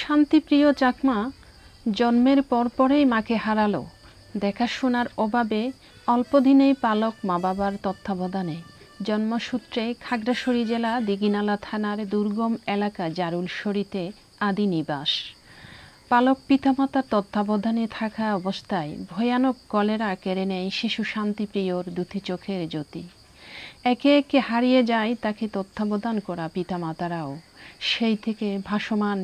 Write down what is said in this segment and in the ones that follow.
শান্তিপ্রিয় চাকমা জন্মের পরপরেই মাকে হারালো। দেখাশোনার অভাবে অল্পদিনেই পালক মা বাবার তত্ত্বাবধানে জন্মসূত্রে খাগড়াছড়ি জেলা দিঘিনালা থানার দুর্গম এলাকা জারুলশরীতে আদি নিবাস। পালক পিতামাতার তত্ত্বাবধানে থাকা অবস্থায় ভয়ানক কলেরা কেড়ে নেয় শিশু শান্তিপ্রিয়র দুটি চোখের জ্যোতি। একে একে হারিয়ে যায় তাকে তত্ত্বাবধান করা পিতামাতারাও। সেই থেকে ভাসমান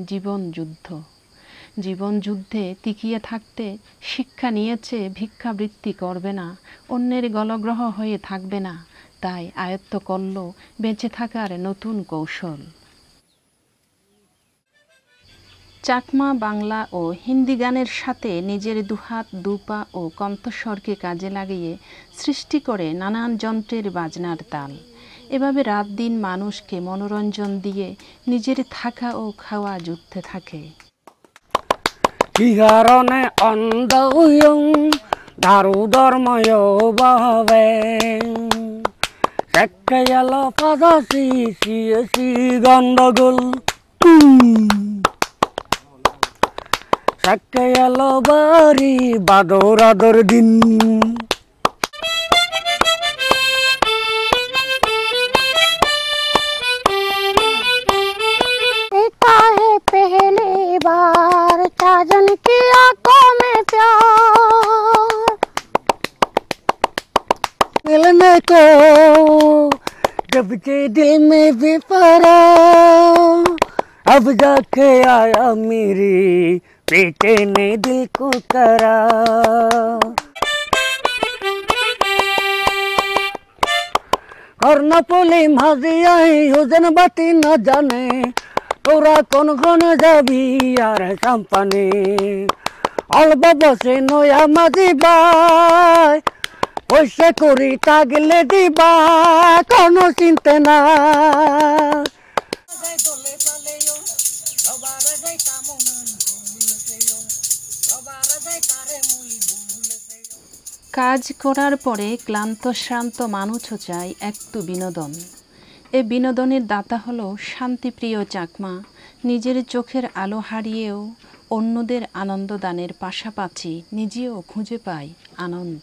জীবনযুদ্ধে টিকিয়ে থাকতে শিক্ষা নিয়েছে ভিক্ষাবৃত্তি করবে না, অন্যের গলগ্রহ হয়ে থাকবে না, তাই আয়ত্ত করল বেঁচে থাকার নতুন কৌশল। চাকমা বাংলা ও হিন্দি গানের সাথে নিজের দুহাত দুপা ও কণ্ঠস্বরকে কাজে লাগিয়ে সৃষ্টি করে নানান যন্ত্রের বাজনার তাল। এভাবে রাত দিন মানুষকে মনোরঞ্জন দিয়ে নিজের থাকা ও খাওয়া যুদ্ধে থাকে। কি কারণে অন্ধ দারু ধর্ময় ভাবে গেল পাদাসি সিএসি গন্ডগোল গেল বাড়ি বাদর আদর দিন। पहली बार साजन की आंखों में प्यार मिलने को जब से दिल में भी पड़ा, अब जाके आया मेरी बेटे ने दिल को करा। करना पोली माजी आई हुजन बाती न जाने তোরা কোন কোন যাবি আর সাম্পানে অল্প বসে নয়া মাঝি বাই পয়সা করি তাগলে দিবা কোনো চিন্তা না। কাজ করার পরে ক্লান্ত শ্রান্ত মানুষও চায় একটু বিনোদন। এ বিনোদনের দাতা হলো শান্তিপ্রিয় চাকমা। নিজের চোখের আলো হারিয়েও অন্যদের আনন্দ দানের পাশাপাশি নিজেও খুঁজে পায় আনন্দ।